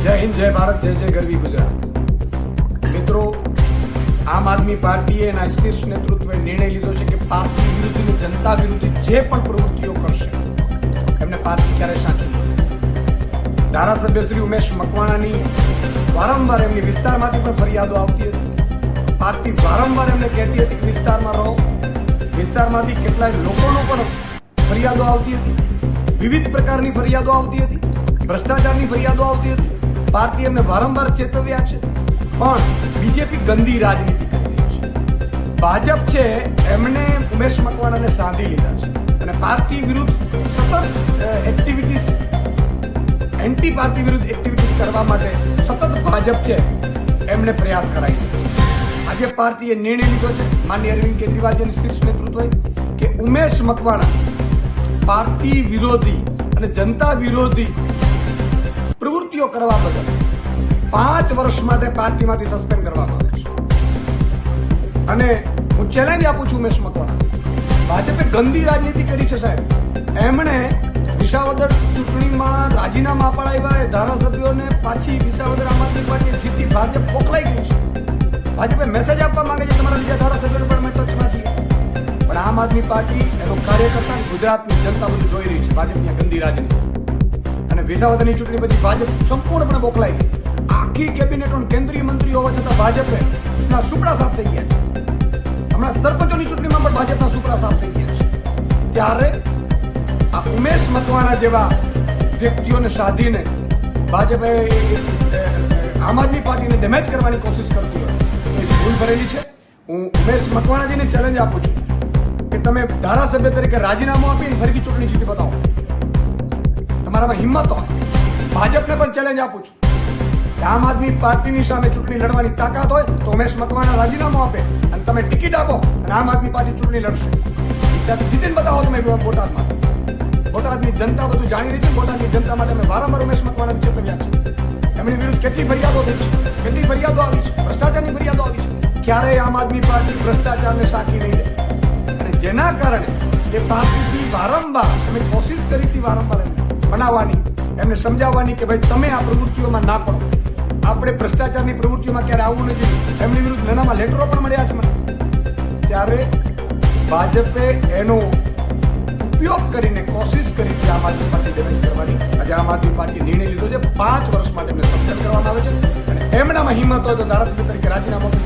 જય હિન્દ, જય ભારત, જય જય ગરવી ગુજરાત। મિત્રો, આમ આદમી પાર્ટીએ એના શીર્ષ નેતૃત્વએ નિર્ણય લીધો છે કે પાર્ટી વિરુદ્ધ જનતા વિરુદ્ધ જે પણ પ્રવૃત્તિઓ કરશે એમને પાર્ટી ક્યારે સાંખી નહીં। ધારાસભ્ય શ્રી ઉમેશ મકવાણાની વારંવાર એમની વિસ્તારમાંથી પણ ફરિયાદો આવતી હતી। પાર્ટી વારંવાર એમને કહેતી હતી કે વિસ્તારમાં રહો। વિસ્તારમાંથી કેટલાય લોકોનો પણ ફરિયાદો આવતી હતી, વિવિધ પ્રકારની ફરિયાદો આવતી હતી, ભ્રષ્ટાચારની ફરિયાદો આવતી હતી। પાર્ટી એમને વારંવાર ચેતવ્યા છે, પણ બીજેપી ગંદી રાજનીતિ કરી રહી છે। ભાજપ છે એમણે ઉમેશ મકવાણાને સાંધી લીધા છે અને પાર્ટી વિરુદ્ધ સતત એક્ટિવિટીઝ, એન્ટી પાર્ટી વિરુદ્ધ એક્ટિવિટીઝ કરવા માટે સતત ભાજપ છે એમણે પ્રયાસ કરાવી દીધો છે। આજે પાર્ટીએ નિર્ણય લીધો છે, માનનીય અરવિંદ કેજરીવાલજીની શીર્ષ નેતૃત્વએ, કે ઉમેશ મકવાણા પાર્ટી વિરોધી અને જનતા વિરોધી પ્રવૃત્તિઓ કરવા બદલ 5 વર્ષ માટે પાર્ટીમાંથી સસ્પેન્ડ કરવામાં આવે છે। અને હું ચેલેન્જ આપું છું ઉમેશ મકવાણા, ભાજપે ગંદી રાજનીતિ કરી છે સાહેબ। એમણે વિસાવદર ચૂંટણીમાં રાજીનામા અપાવ્યા, ધારાસભ્યોને પાછી વિસાવદર આમ આદમી પાર્ટી જીતી ભાજપ મોકલાઈ ગઈ છે। ભાજપે મેસેજ આપવા માંગે છે તમારા બીજા ધારાસભ્યોને પણ અમે ટચમાં છીએ, પણ આમ આદમી પાર્ટી એનો કાર્યકર્તા ગુજરાતની જનતા બધું જોઈ રહી છે ભાજપની ગંદી રાજનીતિ। અને વિસાવદરની ચૂંટણી પછી ભાજપ સંપૂર્ણપણે બોખલાઈ ગઈ। આખી કેબિનેટ કેન્દ્રીય મંત્રીઓ હોવા છતાં ભાજપે ના સુપડા સાફ થઈ ગયા છે। હમણાં સરપંચોની ચૂંટણીમાં પણ ભાજપના સુપડા સાફ થઈ ગયા છે। ત્યારે આ ઉમેશ મકવાણા જેવા વ્યક્તિઓને સાધીને ભાજપે આમ આદમી પાર્ટીને ડેમેજ કરવાની કોશિશ કરતી હોય તો એ ભૂલ ભરેલી છે। હું ઉમેશ મકવાણાજીને ચેલેન્જ આપું છું કે તમે ધારાસભ્ય તરીકે રાજીનામું આપીને ફરીથી ચૂંટણી જીતી બતાવો, તમારામાં હિંમત હોય। ભાજપને પણ ચેલેન્જ આપું છું કે આમ આદમી પાર્ટીની સામે ચૂંટણી લડવાની તાકાત હોય તો ઉમેશ મકવાણા રાજીનામું આપે અને તમે ટિકિટ આપો અને આમ આદમી પાર્ટી ચૂંટણી લડશે। ત્યાંથી જીતીને બતાવો તમે બોટાદમાં। બોટાદની જનતા બધું જાણી રહી છે। બોટાદની જનતા માટે અમે વારંવાર ઉમેશ મકવાણાને ચેતવ્યા છે। એમની વિરુદ્ધ કેટલી ફરિયાદો થઈ છે, કેટલી ફરિયાદો આવી છે, ભ્રષ્ટાચારની ફરિયાદો આવી છે। ક્યારેય આમ આદમી પાર્ટી ભ્રષ્ટાચારને સાંકી નહીં લે અને જેના કારણે એ પાર્ટીથી વારંવાર અમે કોશિશ કરી હતી વારંવાર બનાવવાની, એમને સમજાવવાની કે ભાઈ તમે આ પ્રવૃત્તિઓમાં ના પડો, આપણે ભ્રષ્ટાચારની પ્રવૃત્તિઓમાં ક્યારે આવવું નથી। એમની વિરુદ્ધ નાનામાં લેટરો પણ મળ્યા છે મને। ત્યારે ભાજપે એનો ઉપયોગ કરીને કોશિશ કરી છે આમ આદમી પાર્ટી ડેમેજ કરવાની। આજે આમ આદમી પાર્ટીએ નિર્ણય લીધો છે 5 વર્ષ માટે એમને સસ્પેન્ડ કરવામાં આવે છે અને એમનામાં હિંમત હોય તો ધારાસભ્ય તરીકે રાજીનામું આપી